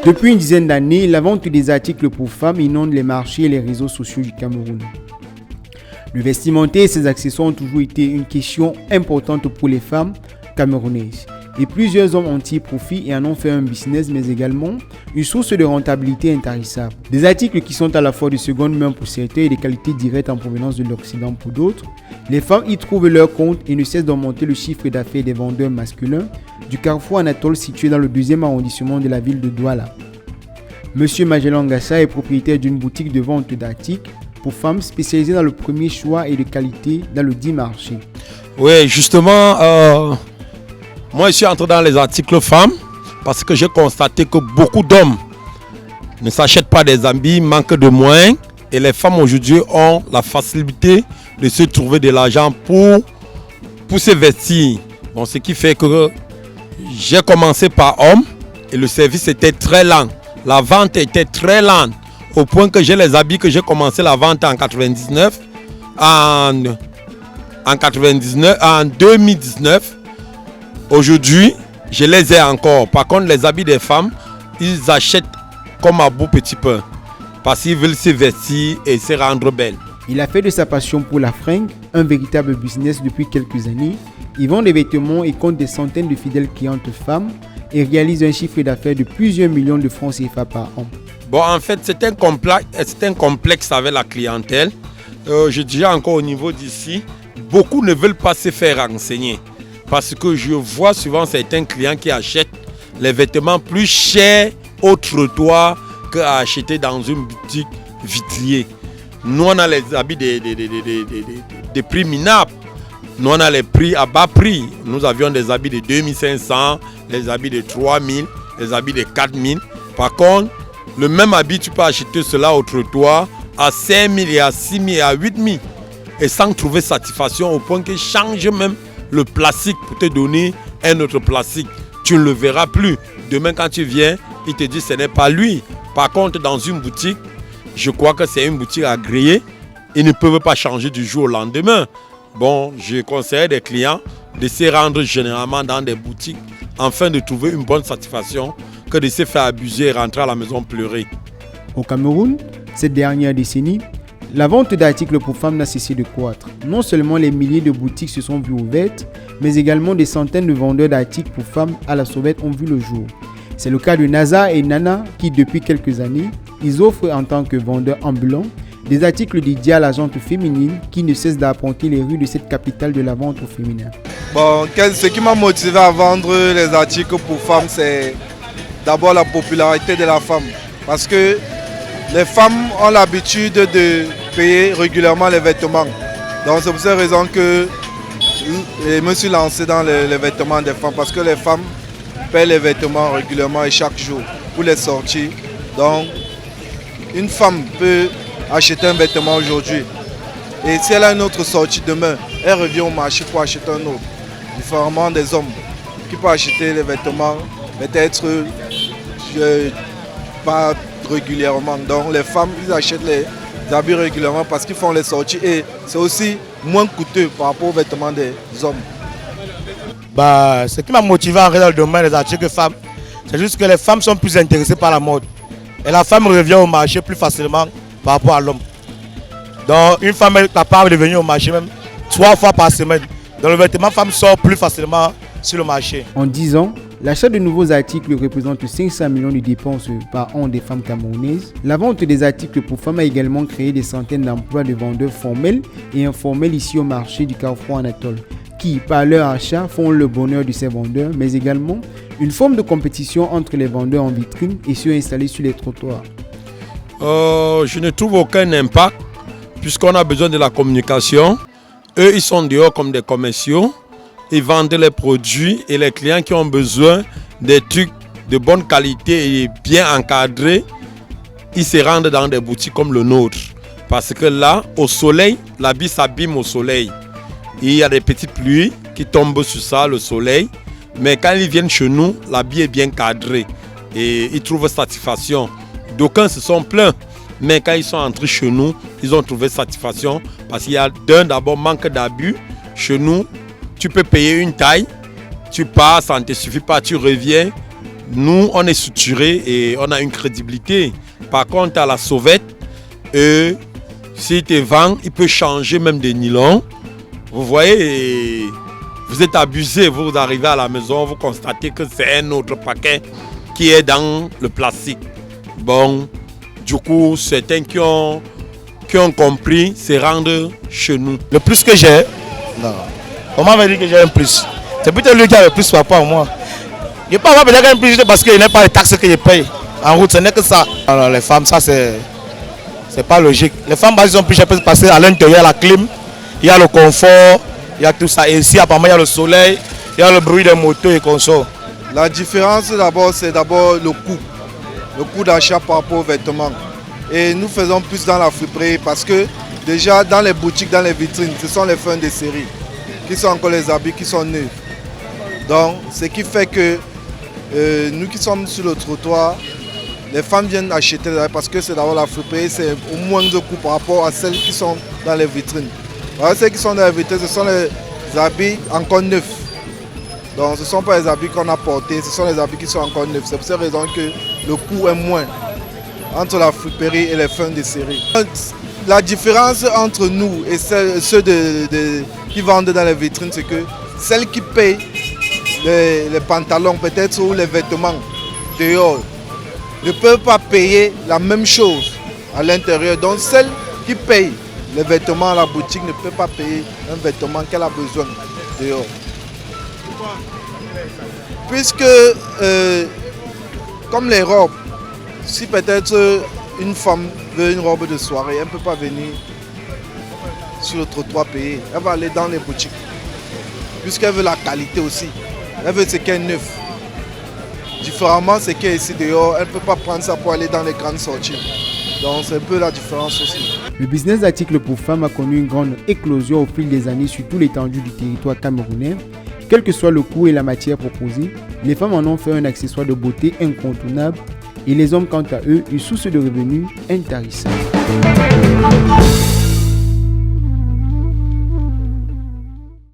Depuis une dizaine d'années, la vente des articles pour femmes inonde les marchés et les réseaux sociaux du Cameroun. Le vestimentaire et ses accessoires ont toujours été une question importante pour les femmes camerounaises. Et plusieurs hommes ont tiré profit et en ont fait un business, mais également une source de rentabilité intarissable. Des articles qui sont à la fois de seconde main pour certains et de qualité directe en provenance de l'Occident pour d'autres. Les femmes y trouvent leur compte et ne cessent d'augmenter le chiffre d'affaires des vendeurs masculins du carrefour Anatole situé dans le 2e arrondissement de la ville de Douala. Monsieur Magellan Ngassa est propriétaire d'une boutique de vente d'articles pour femmes spécialisée dans le premier choix et de qualité dans le dit marché. Oui, justement, moi je suis entré dans les articles femmes parce que j'ai constaté que beaucoup d'hommes ne s'achètent pas des habits, manquent de moyens et les femmes aujourd'hui ont la facilité de se trouver de l'argent pour se vestir. Bon, ce qui fait que j'ai commencé par homme et le service était très lent. La vente était très lente au point que j'ai les habits que j'ai commencé la vente en 99, en 2019. Aujourd'hui, je les ai encore. Par contre, les habits des femmes, ils achètent comme à bout petit pain parce qu'ils veulent se vestir et se rendre belles. Il a fait de sa passion pour la fringue un véritable business depuis quelques années. Il vend des vêtements et compte des centaines de fidèles clientes femmes et réalise un chiffre d'affaires de plusieurs millions de francs CFA par an. Bon, en fait, c'est un complexe avec la clientèle. Je dirais encore au niveau d'ici, beaucoup ne veulent pas se faire renseigner. Parce que je vois souvent certains clients qui achètent les vêtements plus chers au trottoir qu'à acheter dans une boutique vitrier. Nous, on a les habits des prix minables. Nous, on a les prix à bas prix. Nous avions des habits de 2500, les habits de 3000, les habits de 4000. Par contre, le même habit, tu peux acheter cela au trottoir à 5000 et à 6000 et à 8000. Et sans trouver satisfaction au point qu'il change même le plastique pour te donner un autre plastique. Tu ne le verras plus. Demain quand tu viens, il te dit que ce n'est pas lui. Par contre, dans une boutique, je crois que c'est une boutique agréée. Ils ne peuvent pas changer du jour au lendemain. Bon, je conseille des clients de se rendre généralement dans des boutiques afin de trouver une bonne satisfaction que de se faire abuser et rentrer à la maison pleurer. Au Cameroun, cette dernière décennie, la vente d'articles pour femmes n'a cessé de croître. Non seulement les milliers de boutiques se sont vues ouvertes, mais également des centaines de vendeurs d'articles pour femmes à la sauvette ont vu le jour. C'est le cas de Naza et Nana qui, depuis quelques années, ils offrent en tant que vendeurs ambulants des articles dédiés à la gente féminine qui ne cessent d'arpenter les rues de cette capitale de la vente au féminin. Bon, ce qui m'a motivé à vendre les articles pour femmes, c'est d'abord la popularité de la femme. Parce que les femmes ont l'habitude de payer régulièrement les vêtements. Donc c'est pour cette raison que je me suis lancé dans les vêtements des femmes. Parce que les femmes paient les vêtements régulièrement et chaque jour pour les sorties. Donc une femme peut acheter un vêtement aujourd'hui. Et si elle a une autre sortie demain, elle revient au marché pour acheter un autre. Différemment des hommes qui peuvent acheter les vêtements peut-être pas régulièrement. Donc les femmes, ils achètent les habits régulièrement parce qu'ils font les sorties et c'est aussi moins coûteux par rapport aux vêtements des hommes. Ce qui m'a motivé à rentrer dans le domaine des articles femmes, c'est juste que les femmes sont plus intéressées par la mode. Et la femme revient au marché plus facilement par rapport à l'homme. Donc une femme est capable de venir au marché même 3 fois par semaine. Donc le vêtement femme sort plus facilement sur le marché. En 10 ans, l'achat de nouveaux articles représente 500 millions de dépenses par an des femmes camerounaises. La vente des articles pour femmes a également créé des centaines d'emplois de vendeurs formels et informels ici au marché du carrefour Anatole, qui, par leur achat, font le bonheur de ces vendeurs, mais également une forme de compétition entre les vendeurs en vitrine et ceux installés sur les trottoirs. Je ne trouve aucun impact puisqu'on a besoin de la communication. Eux, ils sont dehors comme des commerciaux. Ils vendent les produits et les clients qui ont besoin des trucs de bonne qualité et bien encadrés, ils se rendent dans des boutiques comme le nôtre. Parce que là, au soleil, l'habit s'abîme au soleil. Il y a des petites pluies qui tombent sur ça, le soleil. Mais quand ils viennent chez nous, l'habit est bien cadré et ils trouvent satisfaction. D'aucuns se sont plaints, mais quand ils sont entrés chez nous, ils ont trouvé satisfaction parce qu'il y a d'abord manque d'abus. Chez nous, tu peux payer une taille, tu pars, ça ne te suffit pas, tu reviens, Nous, on est structuré et on a une crédibilité. Par contre, à la sauvette, s'il te vend, il peut changer même des nylons. Vous voyez, vous êtes abusé, vous arrivez à la maison, vous constatez que c'est un autre paquet qui est dans le plastique. Bon, du coup, certains qui ont compris se rendent chez nous. Le plus que j'ai, non. On m'a dit que j'ai un plus. C'est plutôt lui qui a le plus par rapport à moi. Je ne peux pas avoir un plus parce qu'il n'y a pas les taxes que je paye. En route, ce n'est que ça. Alors les femmes, ça c'est pas logique. Les femmes, elles ont plus cher parce qu'à l'intérieur, il y a la clim, il y a le confort, il y a tout ça. Et ici, apparemment, il y a le soleil, il y a le bruit des motos et qu'on sort. La différence d'abord, c'est d'abord le coût. Le coût d'achat par rapport aux vêtements. Et nous faisons plus dans la friperie parce que déjà dans les boutiques, dans les vitrines, ce sont les fins de série qui sont encore les habits qui sont neufs. Donc, ce qui fait que nous qui sommes sur le trottoir, les femmes viennent acheter parce que c'est d'abord la friperie, c'est au moins de coût par rapport à celles qui sont dans les vitrines. Alors, celles qui sont dans les vitrines, ce sont les habits encore neufs. Donc ce ne sont pas les habits qu'on a portés, ce sont les habits qui sont encore neufs. C'est pour cette raison que le coût est moins entre la friperie et les fins de série. La différence entre nous et ceux qui vendent dans les vitrines, c'est que celles qui payent les pantalons peut-être ou les vêtements dehors ne peuvent pas payer la même chose à l'intérieur. Donc celle qui paye les vêtements à la boutique ne peut pas payer un vêtement qu'elle a besoin dehors. Puisque, comme les robes, si peut-être une femme veut une robe de soirée, elle ne peut pas venir sur le trottoir payer. Elle va aller dans les boutiques. Puisqu'elle veut la qualité aussi. Elle veut ce qui est neuf. Différemment, ce qui est ici dehors, elle ne peut pas prendre ça pour aller dans les grandes sorties. Donc c'est un peu la différence aussi. Le business d'articles pour femmes a connu une grande éclosion au fil des années sur tout l'étendue du territoire camerounais. Quel que soit le coût et la matière proposée, les femmes en ont fait un accessoire de beauté incontournable et les hommes, quant à eux, une source de revenus intarissable.